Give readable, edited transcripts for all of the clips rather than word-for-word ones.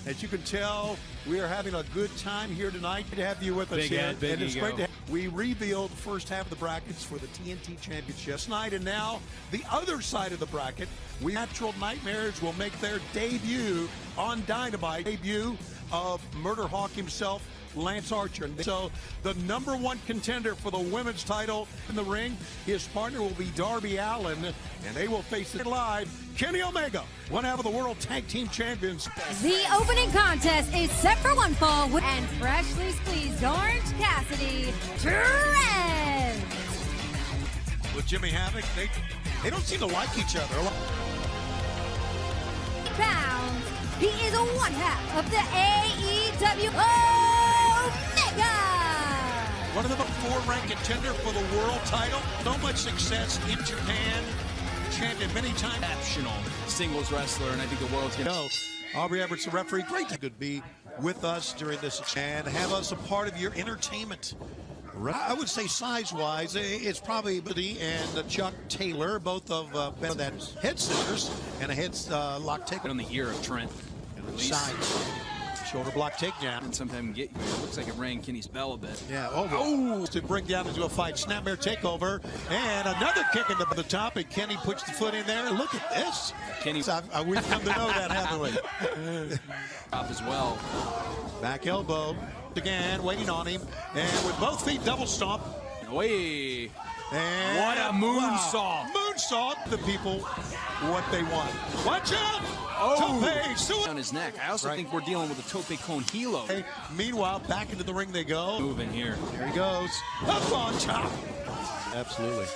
As you can tell, we are having a good time here tonight. Good to have you with us here. Big and it's ego. great to have. We revealed the first half of the brackets for the TNT Championship tonight, and now the other side of the bracket. We Natural Nightmares will make their debut on Dynamite. Debut of Murder Hawk himself, Lance Archer. And so the #1 contender for the women's title in the ring, his partner will be Darby Allin, and they will face it live. Kenny Omega, one half of the World Tag Team Champions. The opening contest is set for one fall and freshly squeezed Orange Cassidy, Trent. With Jimmy Havoc, they don't seem to like each other. Pounds. He is one half of the AEW Omega. One of the 4-ranked contender for the world title. So much success in Japan. Champion many times. Exceptional singles wrestler, and I think the world's going to know. Aubrey Everett's the referee. Great to be with us during this and have us a part of your entertainment. I would say size-wise, it's probably Buddy and Chuck Taylor, both of that head scissors and a head lock take on the ear of Trent. And release. Shoulder block takedown. And sometimes it looks like it rang Kenny's bell a bit. Yeah. Oh, to bring down into a fight. Snapmare takeover. And another kick into the top. And Kenny puts the foot in there. Look at this. Kenny. We've come to know that, haven't we? Top as well. Back elbow. Again, waiting on him. And with both feet double stomp. Away. And what a moonsault. Wow. Moonsault. The people what they want. Watch out. Oh, on his neck. I also think we're dealing with a tope con hilo. Hey, meanwhile, back into the ring they go. Moving here. There he goes. Up on top. Absolutely.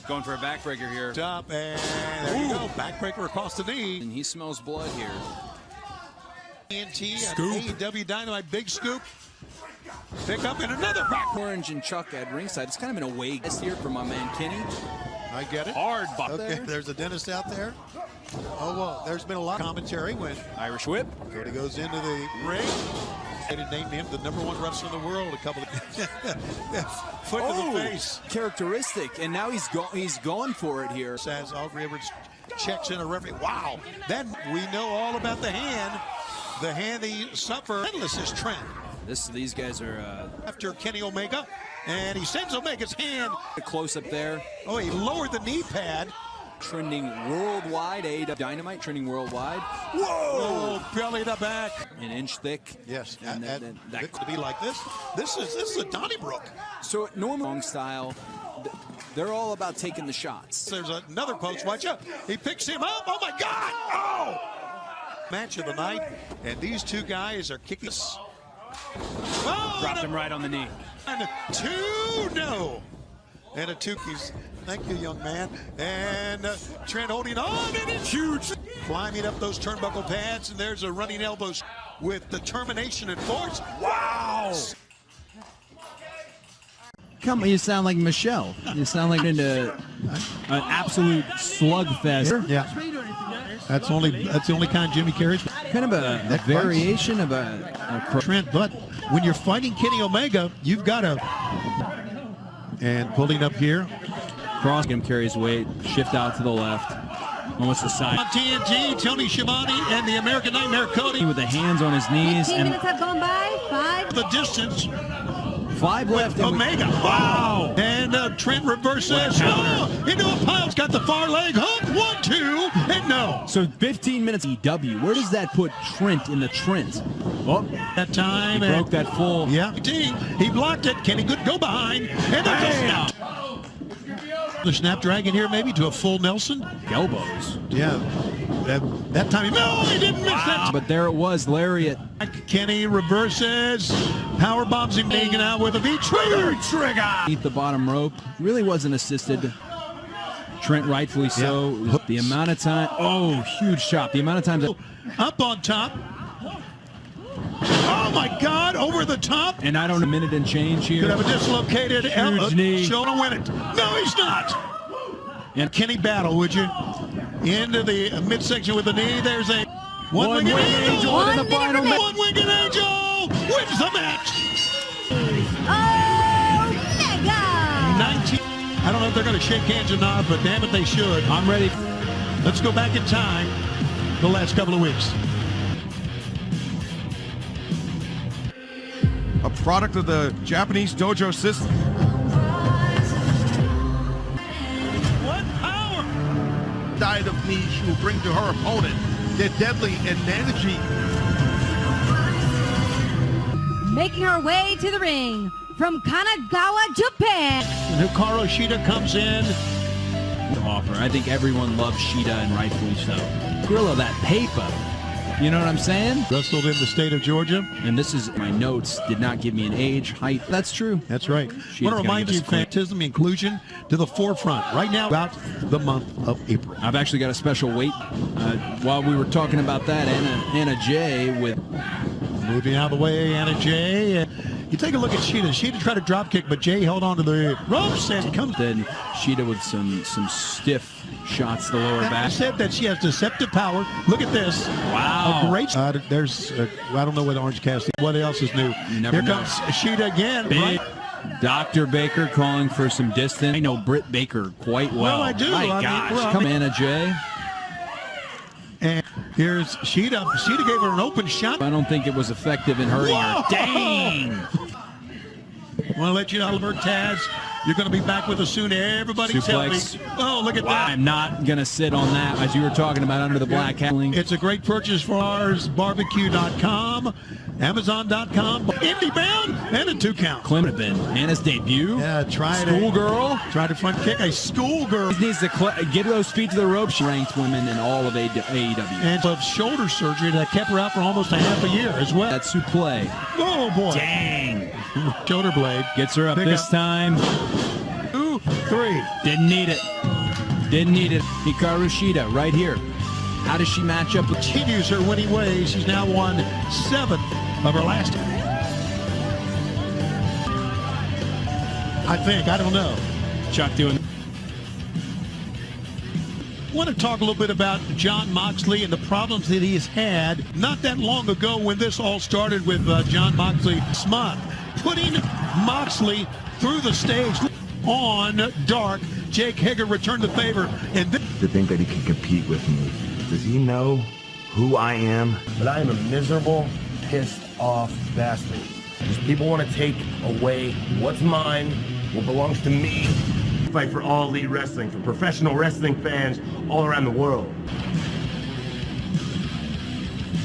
Going for a backbreaker here. Top, and there you go. Backbreaker across the knee. And he smells blood here. TNT and AEW Dynamite. Big scoop. Pick up and another back. Orange and Chuck at ringside. It's kind of in a way this year for my man Kenny. I get it. Hard buck Okay, there. There's a dentist out there. Oh, well, there's been a lot of commentary when Irish whip. Cody goes into the ring. They named him the #1 wrestler in the world a couple of foot to the face. Characteristic, and now he's going for it here. As Aubrey Everett checks in a referee. Wow, then we know all about the hand. The hand he suffered. Endless is Trent. These guys are after Kenny Omega, and he sends Omega's hand. A close up there. Oh, he lowered the knee pad. Trending worldwide, AEW Dynamite trending worldwide. Whoa! Oh, belly to back. An inch thick. Yes, and that could be like this. This is a Donnybrook. So normal long style, they're all about taking the shots. There's another post. Watch out! He picks him up. Oh my God! Oh! Match of the night, and these two guys are kicking. Oh, dropped him right on the knee. And 2-0. And a Tukey's. Thank you, young man. And Trent holding on, and it's huge. Climbing up those turnbuckle pads, and there's a running elbows with determination and force. Wow! Come, you sound like Michelle. You sound like into an absolute slugfest. Yeah. That's the only kind Jimmy carries. Kind of a variation of a Trent, but when you're fighting Kenny Omega, you've got to. And pulling up here. Cross him, carries weight, shift out to the left. Almost the side. On TNT, Tony Schiavone and the American Nightmare Cody. With the hands on his knees. 15 minutes have gone by. 5. The distance. 5 left. Omega. Wow. And Trent reverses. Oh, into a pile. It's got the far leg hook. 1, 2, and no. So 15 minutes EW. Where does that put Trent in the Trent? Oh, that time. He broke that full. Yeah. He blocked it. Kenny could go behind. And there's a snap. The Snapdragon here maybe to a full Nelson. Elbows. Yeah. That time. No, he didn't miss that. But there it was. Lariat. Kenny reverses. Power bombs him taken out with a V-trigger. Beat the bottom rope. Really wasn't assisted. Trent rightfully so. Yeah. The amount of time. Oh, huge chop. The amount of times. Up on top. Oh my God! Over the top. And I don't know, a minute and change here. Could have a dislocated elbow. Knee. Show to win it. No, he's not. And Kenny battle, would you? Into the midsection with the knee. There's a one-winged angel. One in the final minute. One-winged angel wins the match. Omega. 19. I don't know if they're going to shake hands or not, but damn it, they should. I'm ready. Let's go back in time the last couple of weeks. product of the Japanese dojo system. What power! Side of me she will bring to her opponent. They're deadly and energy. Making her way to the ring from Kanagawa, Japan. Hikaru Shida comes in. To offer. I think everyone loves Shida, and rightfully so. Grillo, that paper. You know what I'm saying? Wrestled in the state of Georgia. And this is, my notes did not give me an age, height. That's true. That's right. I Shida's want to gonna remind give you, us quick. Phantasm inclusion to the forefront right now about the month of April. I've actually got a special weight. While we were talking about that, Anna Jay with... Moving out of the way, Anna Jay. You take a look at Shida. Shida tried to drop kick, but Jay held on to the ropes and he comes. Then Shida with some stiff shots to the lower I back. said that she has deceptive power. Look at this. Wow. A great. There's. I don't know what Orange Cassidy. What else is new? You never Here know. comes Shida again. Big Right? Dr. Baker calling for some distance. I know Britt Baker quite well. Well, I do. My I mean, gosh. well, I Come mean- Anna Jay. And here's Shida. Shida gave her an open shot. I don't think it was effective in hurting her. Whoa! Dang! I want to let you know, Albert Taz, you're going to be back with us soon. Everybody's Suplex. healthy. Oh, look at Wow. that. I'm not going to sit on that, as you were talking about under the black hat. It's a great purchase for ours. Barbecue.com, Amazon.com, IndieBound, and a 2-count. Clem have been Anna's debut. Yeah, tried Schoolgirl. Tried to front kick a schoolgirl. Needs to get those feet to the rope. She ranked women in all of AEW. And of shoulder surgery that kept her out for almost a half a year as well. That suplex. Oh, boy. Dang. Shoulder blade. Gets her up Pick this up. time. 2, 3. Didn't need it. Didn't need it. Hikaru Shida right here. How does she match up with... Continues her winning ways. She's now won 7 of her last. I think. I don't know. Chuck doing... I want to talk a little bit about Jon Moxley and the problems that he's had not that long ago when this all started with Jon Moxley smut. Putting Moxley through the stage on Dark. Jake Hager returned the favor. And To think that he can compete with me. Does he know who I am? But I am a miserable, pissed off bastard. These people want to take away what's mine, what belongs to me. Fight for all elite wrestling, for professional wrestling fans all around the world.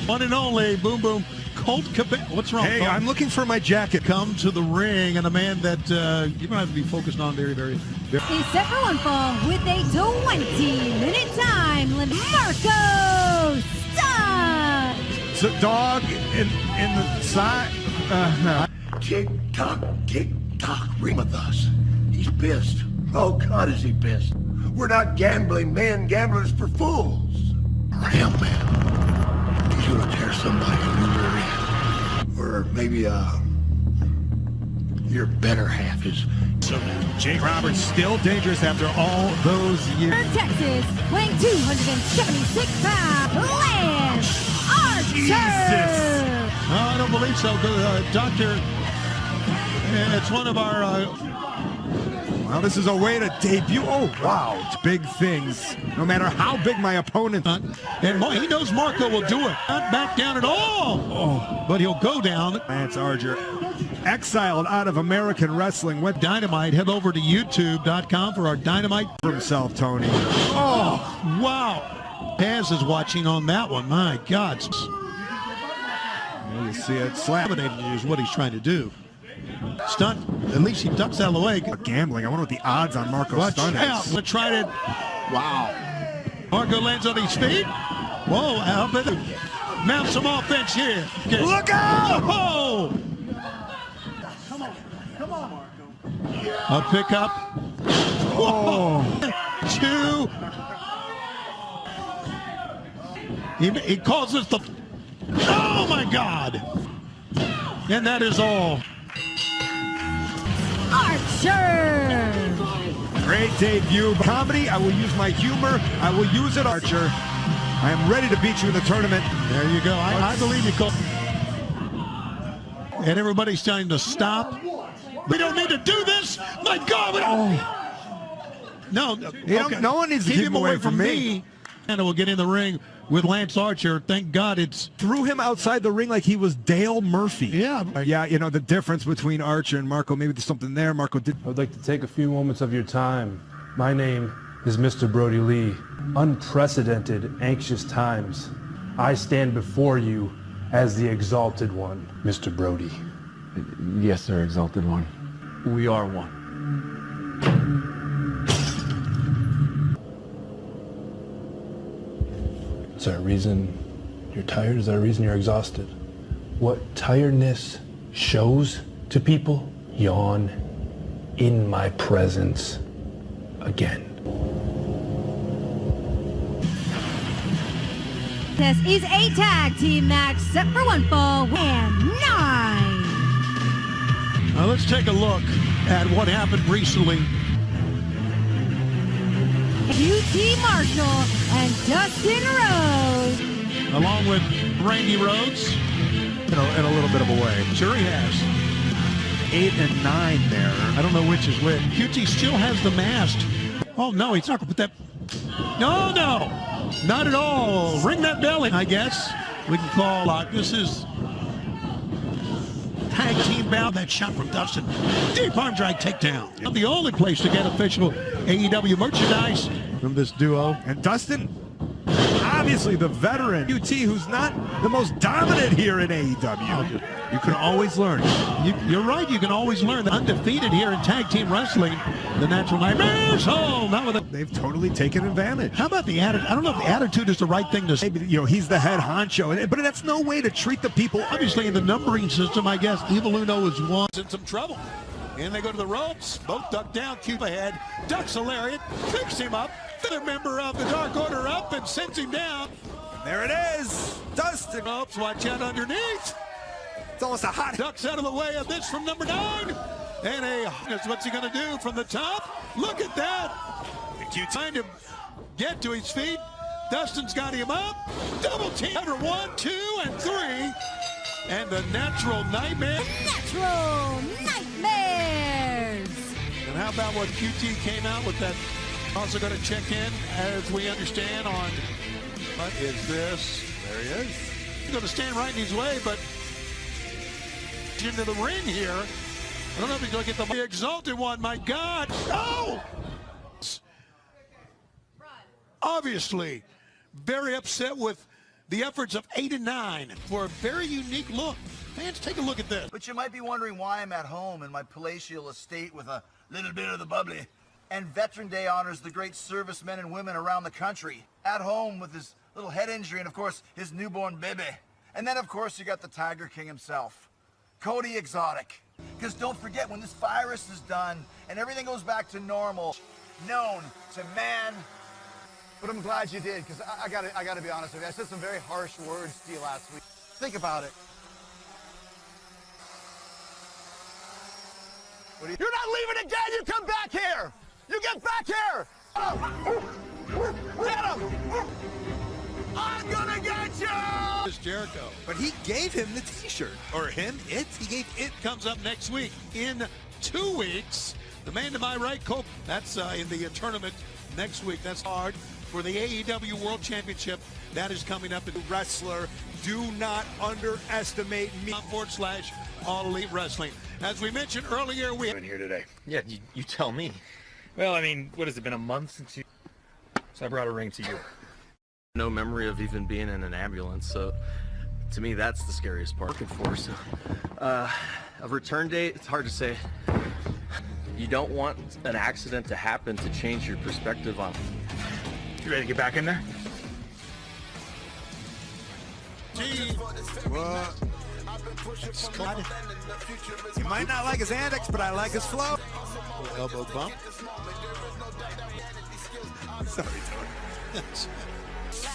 one and only Boom Boom Colt Cabana. What's wrong? Hey, Colt? I'm looking for my jacket. Come to the ring, and a man that you're going to have to be focused on very, very, very. Is set for one fall with a 20-minute time limit. Marco Stunt. It's a dog in the side. Tick tock, ring with us. He's pissed. Oh God, is he pissed? We're not gambling men, gamblers for fools. Ram man. He's gonna tear somebody a new ring. Or maybe your better half is. So Jake Roberts still dangerous after all those years. Texas, weighing 276 pounds. Lance Archer. Jesus. No, I don't believe so. Doctor, it's one of our. Well, this is a way to debut. Oh, wow. It's big things. No matter how big my opponent. And he knows Marco will do it. Not back down at all. Oh. But he'll go down. Lance Archer, exiled out of American wrestling, went Dynamite. Head over to YouTube.com for our Dynamite. for himself, Tony. Oh, wow. Taz is watching on that one. My God. You see it slap. Dominated is what he's trying to do. Stunt. At least he ducks out of the way. Gambling. I wonder what the odds on Marco Watch Stunt out. is. We'll try to. Wow. Marco lands on his feet. Whoa, Albert. Mount some offense here. Okay. Look out! Oh! A pickup. Oh. 2. He calls us the. Oh my God! And that is all. Archer. Great debut. Comedy, I will use my humor. I will use it, Archer. I am ready to beat you in the tournament. There you go. I believe you, Cole. And everybody's telling to stop. We don't need to do this. My God. We don't. No. No one needs to keep keep him him away from me. And we'll get in the ring with Lance Archer. Thank God it's... Threw him outside the ring like he was Dale Murphy. Yeah. Yeah, you know, the difference between Archer and Marco, maybe there's something there. Marco did... I would like to take a few moments of your time. My name is Mr. Brody Lee. Unprecedented, anxious times. I stand before you as the Exalted One, Mr. Brody. Yes, sir, Exalted One. We are one. Is there a reason you're tired? Is there a reason you're exhausted? What tiredness shows to people? Yawn in my presence again. This is a tag team match set for 1 fall and 9. Now let's take a look at what happened recently. QT Marshall and Dustin Rhodes. Along with Randy Rhodes. You know, in a little bit of a way. Sure he has. 8 and 9 there. I don't know which is which. QT still has the mask. Oh, no, he's not going to put that... No, not at all. Ring that bell in, I guess. We can call this is tag team bound. That shot from Dustin. Deep arm drag takedown. Not the only place to get official AEW merchandise from this duo. And Dustin, obviously the veteran QT, who's not the most dominant here in AEW. You can always learn. You're right. You can always learn. Undefeated here in tag team wrestling. The Natural Nightmares. Oh, not with a... They've totally taken advantage. How about the attitude? I don't know if the attitude is the right thing to say. Maybe, you know, he's the head honcho, but that's no way to treat the people. Obviously, in the numbering system, I guess Evil Uno is one. In some trouble. And they go to the ropes. Both duck down. Cube ahead. Ducks a lariat. Picks him up. Another member of the Dark Order up and sends him down. There it is. Dustin. Ropes. Watch out underneath. It's almost a hot... Ducks out of the way of this from number 9. And what's he going to do from the top? Look at that. Trying to get to his feet. Dustin's got him up. Double team. Number 1, 2, and 3. And the Natural Nightmare. Natural Nightmares. And how about what QT came out with that? Also going to check in, as we understand, on what is this? There he is. He's going to stand right in his way, but into the ring here. I don't know if he's going to get the Exalted One. My God. Oh! Obviously, very upset with the efforts of 8 and 9 for a very unique look. Fans, take a look at this. But you might be wondering why I'm at home in my palatial estate with a little bit of the bubbly. And Veteran Day honors the great servicemen and women around the country. At home with his little head injury and, of course, his newborn baby. And then, of course, you got the Tiger King himself, Cody Exotic. Because don't forget, when this virus is done and everything goes back to normal, known to man. But I'm glad you did, because I gotta be honest with you. I said some very harsh words to you last week. Think about it. You're not leaving again! You come back here! You get back here! Get him! I'm gonna get you! It's Jericho. But he gave him the t-shirt. Or him, it. He gave it. Comes up next week. In 2 weeks, the man to my right, Cole. That's in the tournament next week. That's hard. For the AEW World Championship, that is coming up. Wrestler, do not underestimate me. /All Elite Wrestling. As we mentioned earlier, we in here today. Yeah, you tell me. Well, I mean, what has it been, a month since you... So I brought a ring to you. No memory of even being in an ambulance, so to me, that's the scariest part. Looking for, so, a return date, it's hard to say. You don't want an accident to happen to change your perspective on. You ready to get back in there? You might not like his antics, but I like his flow. Elbow bump. Sorry, Tony.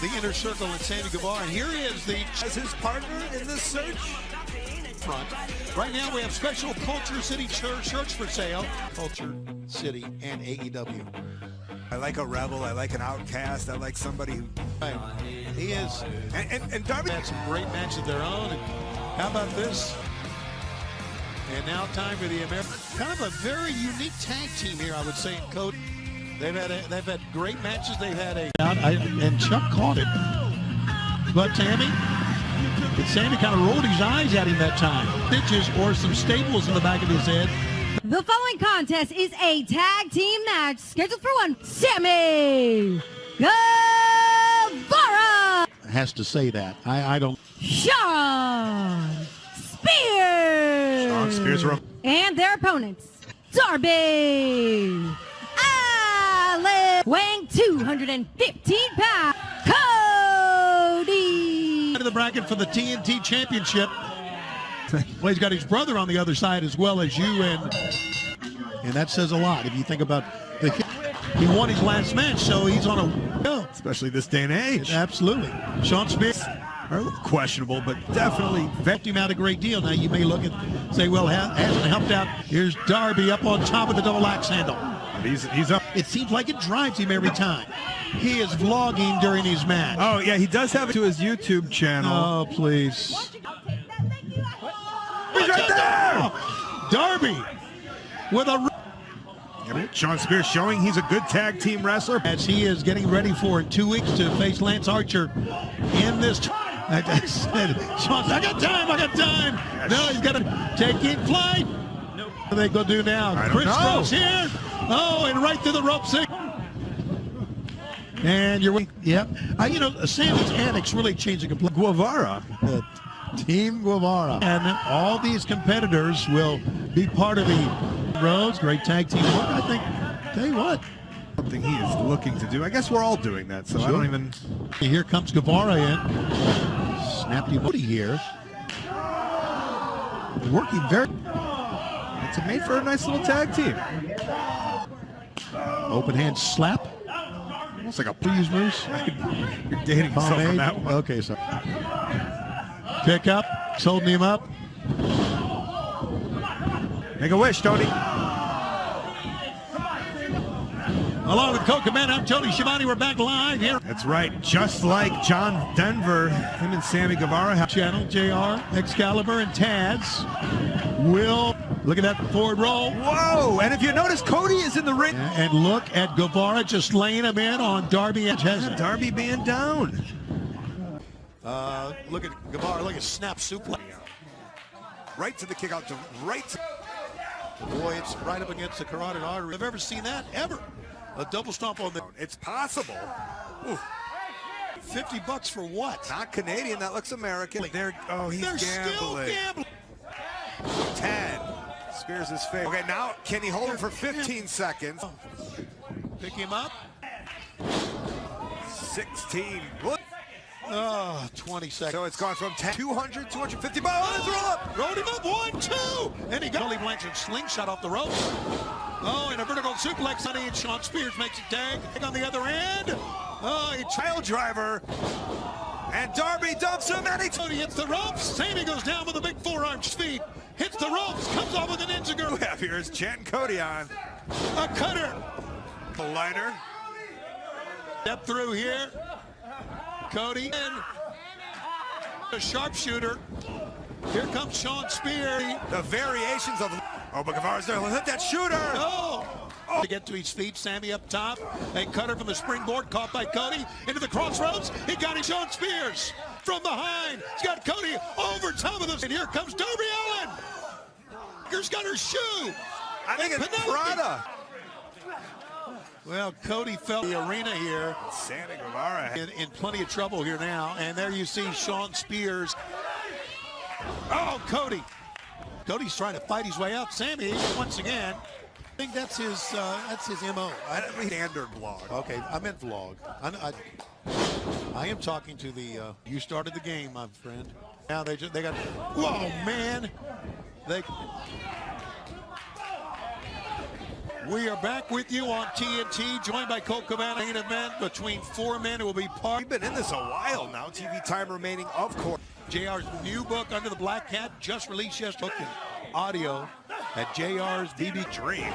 The Inner Circle and Sammy Guevara. And here is as his partner in this search. Front. Right now we have special Culture City shirts for sale. Culture City and AEW. I like a rebel. I like an outcast. I like somebody who... Right. He is. And Darby had some great matches of their own. And how about this? And now time for the American. Kind of a very unique tag team here, I would say, in Code. They've had great matches. They've had and Chuck caught it. But Sammy kind of rolled his eyes at him that time. Stitches or some staples in the back of his head. The following contest is a tag team match scheduled for one. Sammy Guevara Has to say that. I don't. Sean Spears. Sean Spears. And their opponents, Darby Allin, weighing 215 pounds, Cody. To the bracket for the TNT Championship. Well, he's got his brother on the other side as well as you, and that says a lot if you think about he won his last match, so he's on a especially this day and age. Absolutely. Sean Spears are a little questionable, but definitely helped him out a great deal. Now you may look and say, well, hasn't helped out. Here's Darby up on top of the double axe handle. He's up. It seems like it drives him every time. He is vlogging during his match. Oh yeah, he does have it to his YouTube channel. Oh please. He's right there. Darby with a. Sean Spears showing he's a good tag team wrestler. As he is getting ready for in 2 weeks to face Lance Archer in this. I said, Sean, I got time. Yes. No, he's got to take in flight. Nope. What are they going to do now? Chris Cross here. Oh, and right through the ropes. And you're, yep. Sammy's antics really changing a Guevara. Team Guevara. And all these competitors will be part of the Rose. Great tag team work. I think, tell you what. Something he is looking to do. I guess we're all doing that, so sure. I don't even. Here comes Guevara in. Snappy booty here. Working very. It's made for a nice little tag team. Open hand slap. Almost like a please moose. You're dating yourself on that one. Okay, so. Pick up. It's holding him up. Make a wish, Tony. Along with Coca Man, I'm Tony Schiavone. We're back live here. That's right. Just like John Denver, him and Sammy Guevara have channel. JR, Excalibur, and Taz will look at that forward roll. Whoa! And if you notice, Cody is in the ring. And look at Guevara just laying him in on Darby and Taz. Darby being down. Look at Guevara. Look at snap suplex. Right to the kick out to right. Boy, it's right up against the carotid artery. I've ever seen that ever. A double stomp on the. It's possible. Ooh. $50 for what? Not Canadian. That looks American. They're gambling. Still gambling. 10. Spears his face. Okay, now can he hold him for 15 seconds? Pick him up. 16. 20 seconds. So it's gone from 10, 200, 250. Oh, let's roll up. Rolled him up. 1, 2. And he got Tully Blanchard slingshot off the rope. Oh, and a vertical suplex. And Sean Spears makes it tag on the other end. Oh, a child driver. And Darby dumps him, and he hits the ropes. Sammy goes down with a big forearm speed. Hits the ropes. Comes off with an Ninja. We have here is Chant and Cody on. A cutter. The liner. Step through here. Cody and a sharpshooter. Here comes Sean Spears. The variations of. Oh, but Guevara's there. Hit that shooter. Oh. To get to his feet, Sammy up top. A cutter from the springboard caught by Cody into the crossroads. He got him. Sean Spears from behind. He's got Cody over top of this. And here comes Darby Allin. Here's got her shoe. I think it's Prada. Well, Cody felt the arena here. Sammy Guevara in plenty of trouble here now. And there you see Sean Spears. Oh, Cody. Cody's trying to fight his way out. Sammy, once again, I think that's his MO. I didn't read standard blog. Okay, I meant vlog. I am talking to the, you started the game, my friend. Now they got, whoa, man. We are back with you on TNT, joined by Colt Cabana. Main event between 4 men who will be part. We've been in this a while now. TV time remaining, of course. JR's new book, Under the Black Cat, just released yesterday. Audio at JR's BB Dream.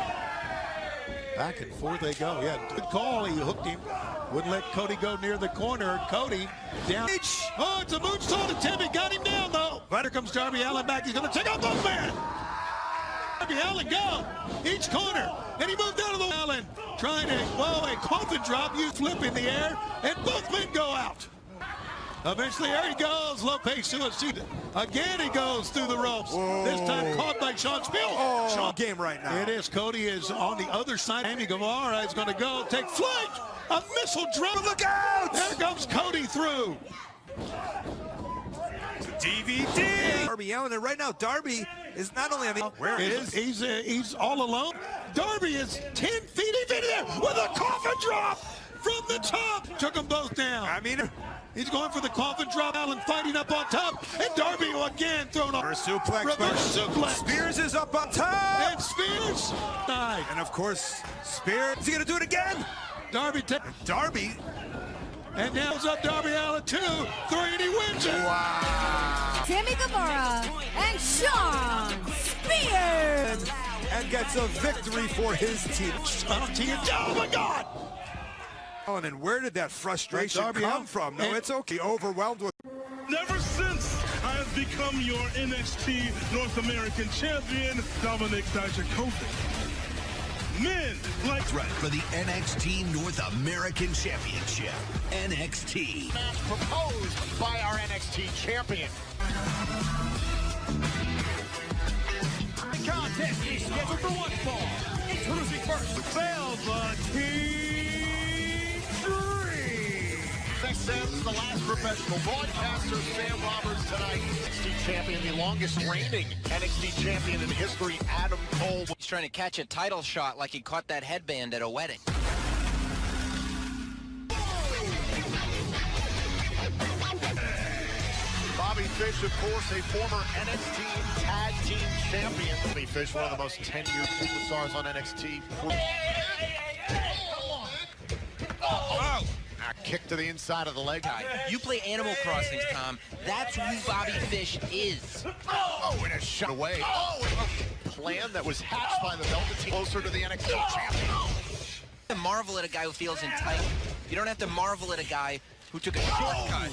Back and forth they go. Yeah, good call. He hooked him. Wouldn't let Cody go near the corner. Cody down. Oh, it's a moonsault attempt. He got him down, though. But here comes Darby Allin back. He's going to take out both men. Darby Allin go. Each corner. And he moved out of the Allin. Trying to, a coffin drop. You flip in the air. And both men go out. Eventually, there he goes. Lope suicide. Again, he goes through the ropes. Whoa. This time caught by Sean Spears. Oh, Sean, game right now. It is. Cody is on the other side. Sammy Guevara is going to go take flight. A missile drop. Look out! There comes Cody through. DVD. Darby Allin, and right now Darby is not only on the he's all alone. Darby is 10 feet in there with a coffin drop from the top. Took them both down. I mean, he's going for the coffin drop. Allin fighting up on top, and Darby again thrown off. Reverse suplex. Reverse suplex. Spears is up on top. And Spears died. And of course, Spears. Is he gonna do it again? Darby. And now it's up Darby Allin 2, 3, and he wins it. Wow. Sammy Guevara and Sean Spears. And gets a victory for his team. Oh my God! And where did that frustration come from? No, it's okay. Overwhelmed with. Never since I have become your NXT North American Champion, Dominic Dijakovic. Men like threat for the NXT North American Championship. NXT. Match proposed by our NXT champion. The contest is scheduled for one fall. Introducing first, Velveteen Dream. Next Sam's the last professional broadcaster, Sam Roberts tonight. NXT champion, the longest reigning NXT champion in history, Adam Cole. He's trying to catch a title shot like he caught that headband at a wedding. Bobby Fish, of course, a former NXT Tag Team Champion. Bobby Fish, one of the most tenured superstars on NXT. Oh! A kick to the inside of the leg. You play Animal Crossing, Tom. That's who Bobby Fish is. Oh, and a shot away. Oh, and a plan that was hatched by the Velveteen closer to the NXT champion. You don't have to marvel at a guy who feels entitled. You don't have to marvel at a guy who took a shortcut.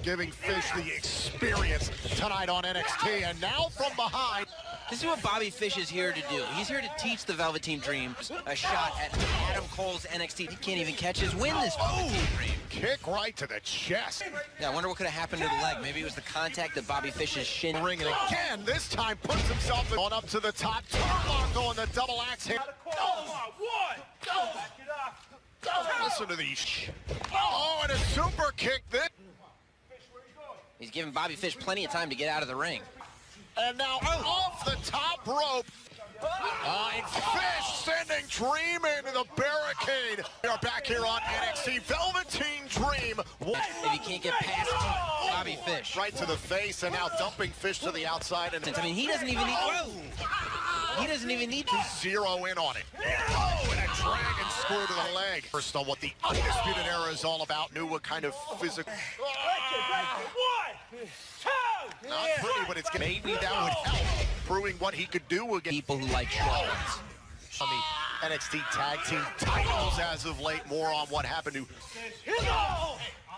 Giving Fish the experience tonight on NXT, and now from behind. This is what Bobby Fish is here to do. He's here to teach the Velveteen Dream a shot at Adam Cole's NXT. He can't even catch his win, this Velveteen Dream. Kick right to the chest. Yeah, I wonder what could have happened to the leg. Maybe it was the contact of Bobby Fish's shin. Ring, and again, this time puts himself on up to the top. Turnbuckle on the double axe hit. Listen to these. Oh, and a super kick then. He's giving Bobby Fish plenty of time to get out of the ring. And now off the top rope. And Fish sending Dream into the barricade. We are back here on NXT. Velveteen Dream. If he can't get past Bobby Fish. Right to the face, and now dumping Fish to the outside. And I mean, he doesn't even need. He doesn't even need to zero in on it. Oh, and a dragon screw to the leg. First on what the Undisputed Era is all about. Knew what kind of physical. Not pretty, but it's maybe that would help. Proving what he could do against people who like shorts. On the NXT Tag Team titles as of late. More on what happened to.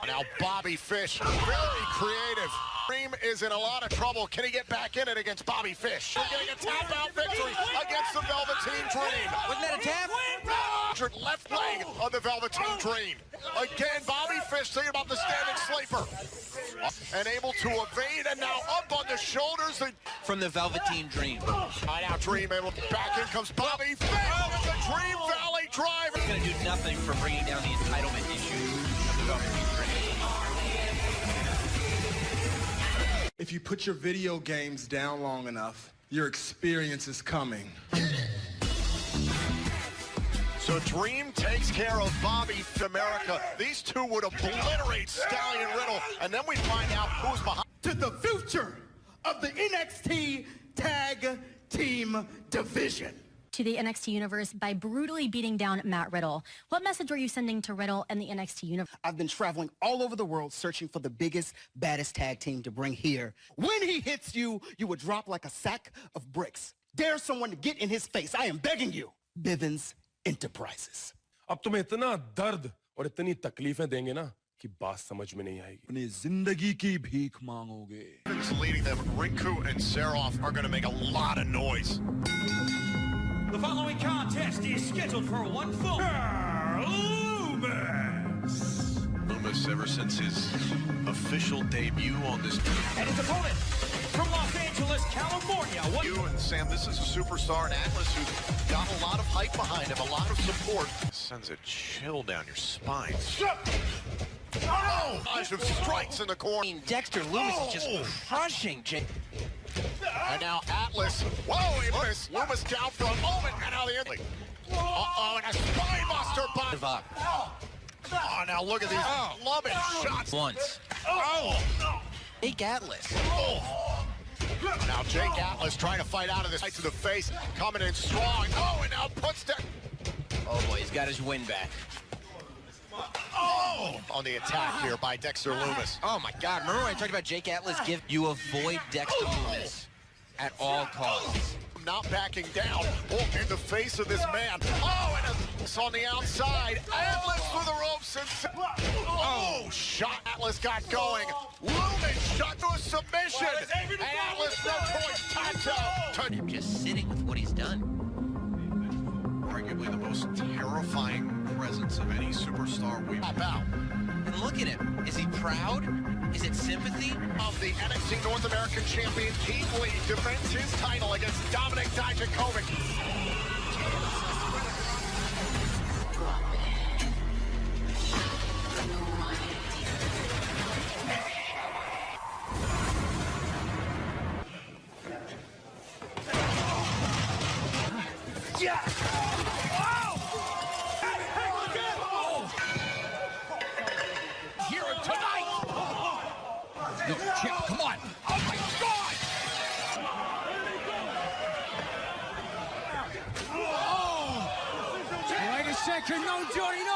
Now Bobby Fish, very creative. Dream is in a lot of trouble. Can he get back in it against Bobby Fish? We're getting a tap-out victory against the Velveteen Dream. Wasn't that a tap? Left leg of the Velveteen Dream. Again, Bobby Fish thinking about the standing sleeper. And able to evade, and now up on the shoulders. From the Velveteen Dream. Now Dream able to back in comes Bobby Fish with the Dream Valley Driver. It's going to do nothing for bringing down the entitlement issues of the Velveteen Dream. If you put your video games down long enough, your experience is coming. So Dream takes care of Bobby America. These two would obliterate Stallion Riddle, and then we find out who's behind. To the future of the NXT Tag Team Division. To the NXT universe by brutally beating down Matt Riddle. What message are you sending to Riddle and the NXT universe? I've been traveling all over the world searching for the biggest, baddest tag team to bring here. When he hits you, you would drop like a sack of bricks. Dare someone to get in his face. I am begging you. Bivens Enterprises. अब तुम्हें इतना दर्द और इतनी तकलीफें देंगे ना कि बात समझ में नहीं आएगी. अपनी जिंदगी की भीख मांगोगे. Leading them, Rinku and Saroff are going to make a lot of noise. The following contest is scheduled for one fall. Loomis, the Loomis ever since his official debut on this. And his opponent from Los Angeles, California. You and Sam, this is a superstar in Atlas who's got a lot of hype behind him, a lot of support. Sends a chill down your spine. Oh! Of strikes in the corner. Dexter Loomis is just crushing Jake. And now Atlas. Whoa, Loomis down for a moment, and now the ending. Uh-oh, and a spine buster by. Oh, now look at these loving shots. Once. Oh! Jake Atlas. Oh! Now Jake Atlas trying to fight out of this. Right to the face, coming in strong. Oh, and now puts down. Oh boy, he's got his win back. Oh! On the attack here by Dexter Loomis. Oh my God, remember when I talked about Jake Atlas? You avoid Dexter Loomis at all costs. Not backing down. Oh, in the face of this man. Oh, and it's on the outside. Atlas through the ropes. And oh, shot Atlas got going. Loomis shot to a submission. And Atlas no choice. Tato. I'm just sitting with what he's done. Arguably the most terrifying presence of any superstar we've about. And look at him. Is he proud? Is it sympathy? Of the NXT North American Champion, Keith Lee defends his title against Dominic Dijakovic. Yeah! No, Chip, come on. Oh, my God! Oh! Wait a second. No, Jody, no.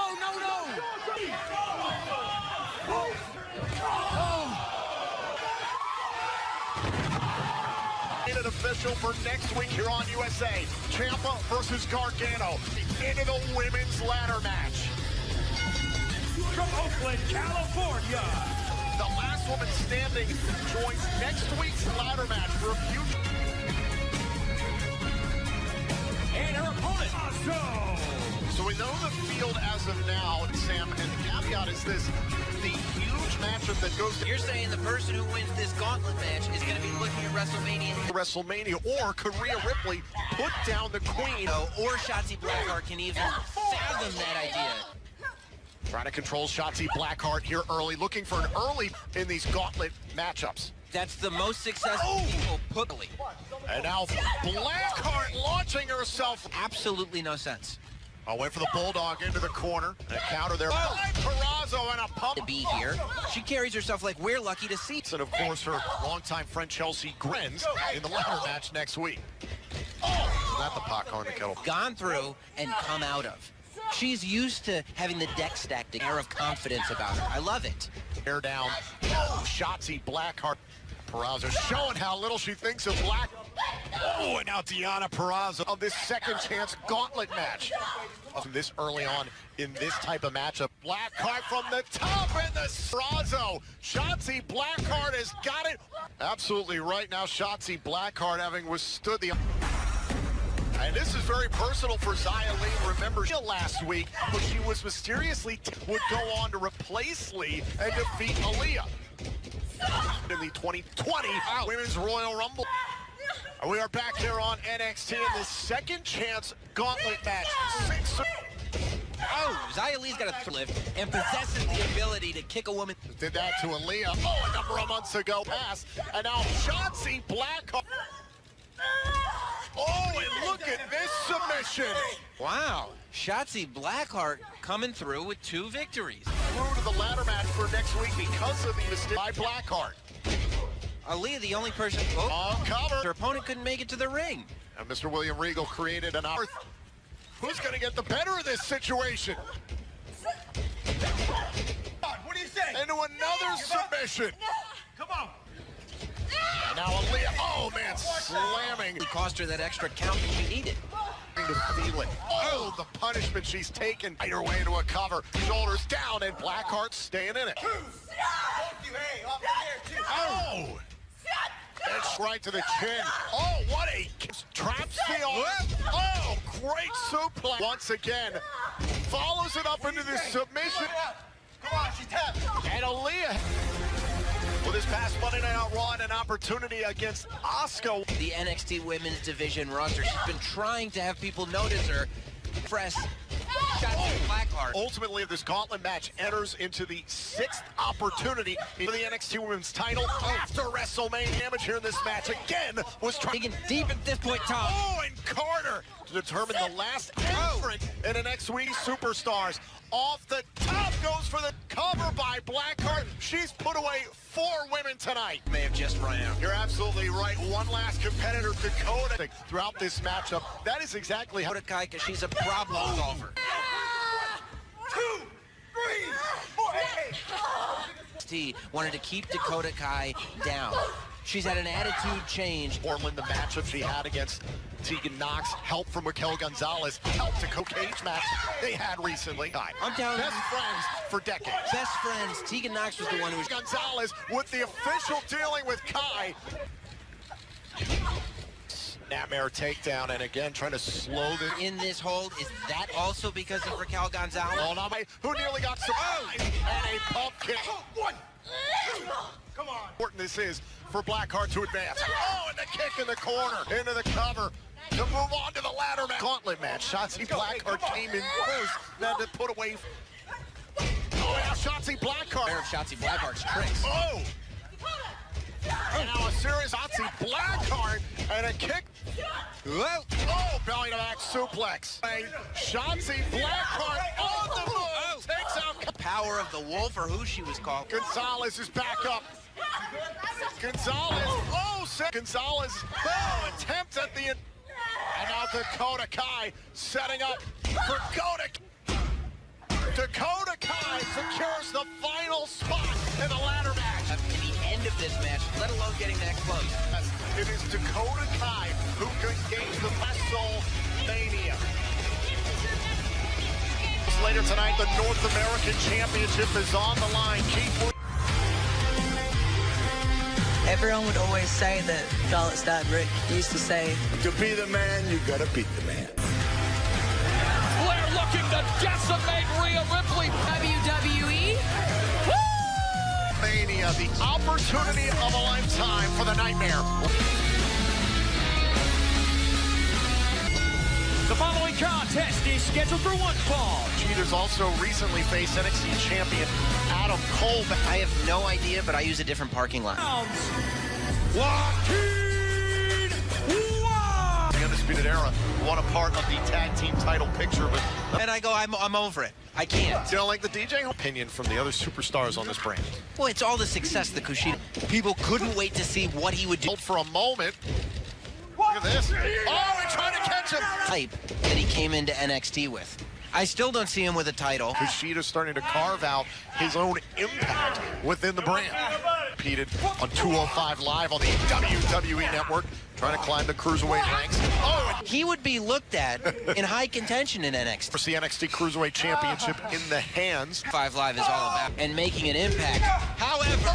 An official for next week here on USA. Ciampa versus Gargano into the women's ladder match. From Oakland, California. The last woman standing joins next week's ladder match for a future. And her opponent, So we know the field as of now, Sam, and the caveat is this, the huge matchup that goes... You're saying the person who wins this gauntlet match is going to be looking at WrestleMania, or could Rhea Ripley put down the Queen? Or Shotzi Blackheart can even fathom that idea. Trying to control Shotzi Blackheart here early, looking for an early in these gauntlet matchups. That's the most successful people put. And now Blackheart launching herself. Absolutely no sense. I went for the Bulldog into the corner. And a counter there by Purrazzo and a pump. To be here. She carries herself like we're lucky to see. And of course her longtime friend Chelsea Grins in the ladder match next week. Oh, not the pot calling the kettle. Gone through and come out of. She's used to having the deck stacked, an air of confidence about her. I love it. Air down. Oh, Shotzi Blackheart. Purrazzo showing how little she thinks of Black. Oh, and now Deonna Purrazzo of this second chance gauntlet match. This early on in this type of matchup. Blackheart from the top and the Purrazzo. Shotzi Blackheart has got it. Absolutely right now, Shotzi Blackheart having withstood the... And this is very personal for Xia Li. Remember last week, but she was mysteriously would go on to replace Lee and defeat Aaliyah in the 2020 Women's Royal Rumble. And we are back here on NXT in the second chance gauntlet match. Oh, Xia Li's got a lift and possesses the ability to kick a woman. Did that to Aaliyah. Oh, a number of months ago pass. And now Shotzi Blackheart. Oh, and look at this submission. Wow. Shotzi Blackheart coming through with 2 victories. Through to the ladder match for next week because of the mistake by Blackheart. Aaliyah, the only person... On cover. Her opponent couldn't make it to the ring. And Mr. William Regal created an opportunity. Who's going to get the better of this situation? what do you say? Into another submission. Come on. And now Aaliyah, oh man, slamming. It cost her that extra count that she needed. To feel it. Oh, the punishment she's taken. Right her way into a cover. Shoulders down, and Blackheart staying in it. Oh! That's right to the chin. Oh, what a traps the arm. Oh, great suplex. Once again, follows it up into the submission. Come on, she's And Aaliyah with his past Monday Night Raw and an opportunity against Asuka. The NXT Women's Division roster. She's been trying to have people notice her. Press Shotzi Blackheart. Ultimately, this gauntlet match enters into the 6th opportunity for the NXT Women's Title after WrestleMania. Damage here in this match again was trying deep at this point, Tom. Oh, and Carter to determine the last entrant in the next week's Superstars. Off the top goes for the cover by Blackheart. She's put away 4 women tonight. May have just run out. You're absolutely right. One last competitor, Dakota, throughout this matchup. That is exactly how Dakota Kai, because she's a problem solver. 2, 3, 4, NXT wanted to keep Dakota Kai down. She's had an attitude change. Orland, the matchup she had against Tegan Knox, help from Raquel Gonzalez, help to co-cage match they had recently. I'm down. Best friends for decades. Best friends. Tegan Knox was the one who was... Gonzalez with the official dealing with Kai. Snapmare takedown, and again trying to slow the... In this hold, is that also because of Raquel Gonzalez? Oh, no, who nearly got surprised, and a pump kick. 1, 2, come on. Important this is for Blackheart to advance. Oh, and the kick in the corner, into the cover. To move on to the ladder match. Gauntlet match. Shotzi Blackheart came in first, then to put away. Oh, now Shotzi Blackheart. Aware of Shotzi Blackheart's tricks. Oh! And now a serious Shotzi Blackheart and a kick. Whoa. Oh, belly to back suplex. Shotzi Blackheart on the move. Takes out the power of the wolf, or who she was called. Gonzalez is back up. Gonzalez. Oh, Gonzalez. Oh, attempt at the. And now Dakota Kai setting up for Dakota Kai secures the final spot in the ladder match. At the end of this match, let alone getting that close. It is Dakota Kai who can gauge the WrestleMania. Later tonight, the North American Championship is on the line. Everyone would always say that Charlotte's dad, Rick, used to say, to be the man, you gotta beat the man. Flair looking to decimate Rhea Ripley. WWE. Mania, the opportunity of a lifetime for the Nightmare. The following contest is scheduled for one fall. Cheaters also recently faced NXT champion Adam Cole. I have no idea, but I use a different parking lot. Joaquin! The Undisputed Era won a part of the tag team title picture, but... And I go, I'm over it. I can't. You don't like the DJ? Opinion from the other superstars on this brand. Well, it's all the success that Kushida. People couldn't wait to see what he would do. For a moment. Look at this. Oh, he's trying to catch him. Type that he came into NXT with. I still don't see him with a title. Kushida's starting to carve out his own impact within the brand. Repeated on 205 Live on the WWE Network, trying to climb the cruiserweight ranks. Oh, he would be looked at in high contention in NXT. For the NXT Cruiserweight Championship in the hands. 5 Live is all about and making an impact. However,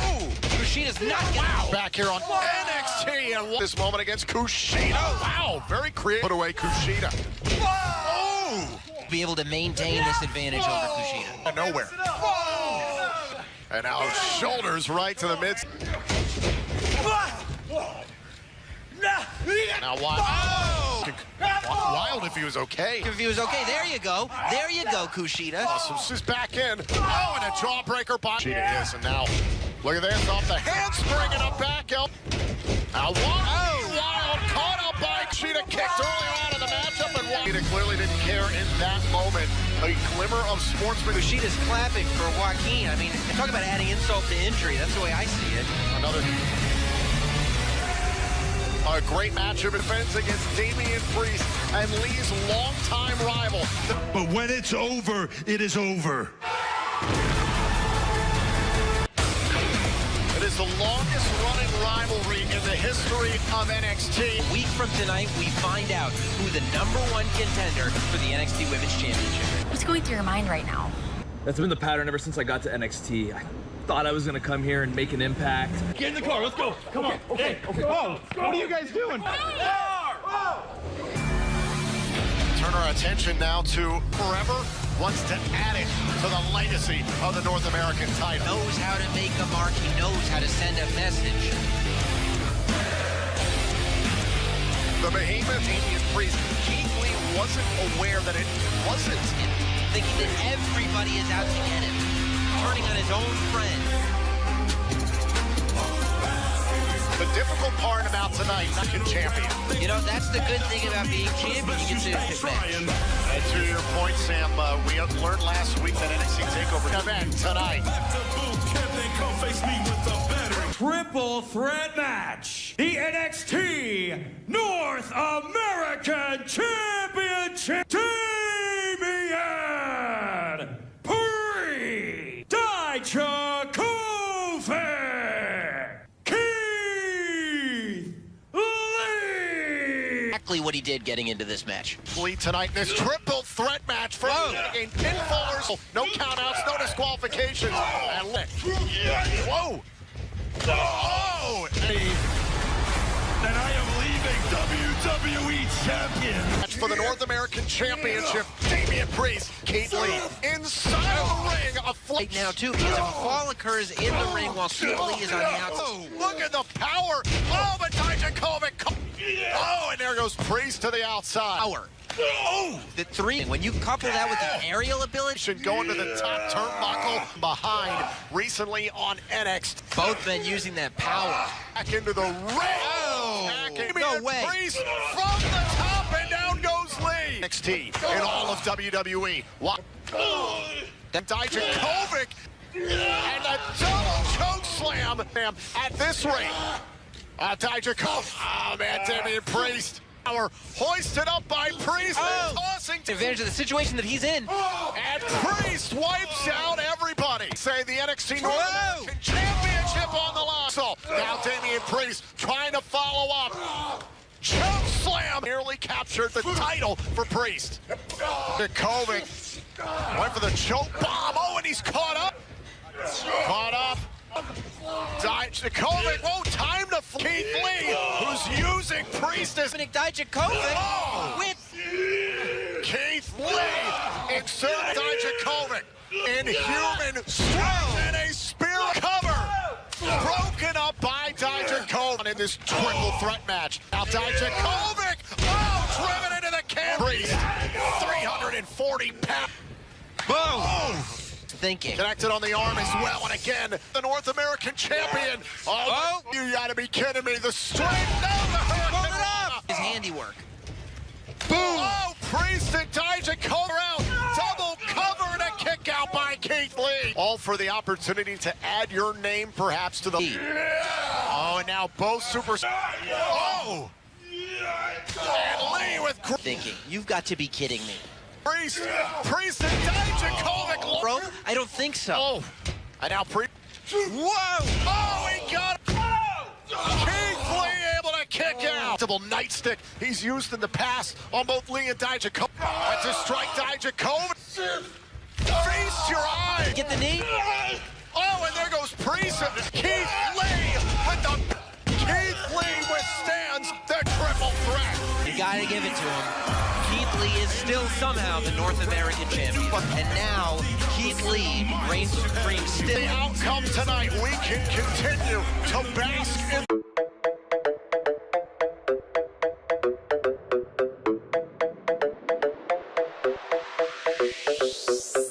Kushida's not getting back here on NXT and this moment against Kushida. Wow, very creative. Put away Kushida. Oh! Be able to maintain this advantage over Kushida. Nowhere. And now shoulders right to the mid. Now Wild if he was okay. If he was okay, there you go. There you go, Kushida. Awesome, she's back in. Oh, and a jawbreaker by Kushida is, and now look at this off the handspring and a back out. Now Wild caught up by Kushida, kicked early on in the matchup, and Kushida clearly didn't care in that moment. A glimmer of sportsmanship. Kushida's clapping for Joaquin. I mean, talk about adding insult to injury. That's the way I see it. A great matchup defense against Damian Priest and Lee's longtime rival. But when it's over, it is over. It is the longest running rivalry in the history of NXT. A week from tonight, we find out who the #1 contender for the NXT Women's Championship. What's going through your mind right now? That's been the pattern ever since I got to NXT. I thought I was going to come here and make an impact. Get in the car, let's go. Come on. Okay. Oh, what are you guys doing? Turn our attention now to forever wants to add it to the legacy of the North American title. Knows how to make a mark. He knows how to send a message. The behemoth, Damian Priest. Keith Lee wasn't aware that it wasn't. Thinking that everybody is out to get him. Turning on his own friend. The difficult part about tonight, champion. You know, that's the good thing about being champion. You get to match. And to your point, Sam, we learned last week that NXT TakeOver event tonight. Triple threat match. The NXT North American Championship. Damian Priest. Dijakovic. Exactly what he did getting into this match. Lee tonight in this triple threat match for again, pinfallers, no countouts, no disqualifications, and whoa! Oh! And I am leaving WWE champion. Match for the North American Championship. Damian Priest, Keith Lee inside of the ring. Right now too, because if a fall occurs in the ring while Keith Lee is on the outside. Oh, look at the power! Oh, but Dijakovic! Oh, and there goes Priest to the outside. Power. Oh, the three. When you couple that with the aerial ability, should go into the top turnbuckle behind recently on NXT. Both men using that power. Back into the ring. Oh, no way. Priest from the top, and down goes Lee. NXT in all of WWE. What? Then Dijakovic and a double choke slam at this rate. Dijakovic. Oh, man, Damian Priest. Hoisted up by Priest, tossing advantage of the situation that he's in. And Priest wipes out everybody. Say the NXT North American Championship on the line. So now Damian Priest trying to follow up. Choke slam. Nearly captured the title for Priest. Dijakovic went for the choke bomb. Oh, and he's caught up. Caught up. Dijakovic, time to Keith Lee, who's using Priest as Dijakovic with Keith Lee insert Dijakovic in human strength and a spear cover broken up by Dijakovic in this triple threat match. Now Dijakovic, driven into the camera. Priest, 340 pounds. Boom. Thinking. Connected on the arm as well, and again, the North American champion. Oh, you gotta be kidding me. The straight down the hurricane. His handiwork. Boom. Oh, Priest and Dijakovic out. Double cover and a kick out by Keith Lee. All for the opportunity to add your name perhaps to the... Oh, and now both superstars. Oh! And Lee with... Thinking, you've got to be kidding me. Priest and Dijakovic. I don't think so. Oh, and now Priest. Whoa! Oh, he got it. Keith Lee able to kick out. Nightstick he's used in the past on both Lee and Dijakovic. That's a strike, Dijakovic. Feast your eyes. Get the knee. Oh, and there goes Priest. Keith Lee with the... Keith Lee withstands the triple threat. You gotta give it to him. Keith Lee is still somehow the North American champion. And now, Keith Lee reigns supreme still. The outcome tonight, we can continue to bask in...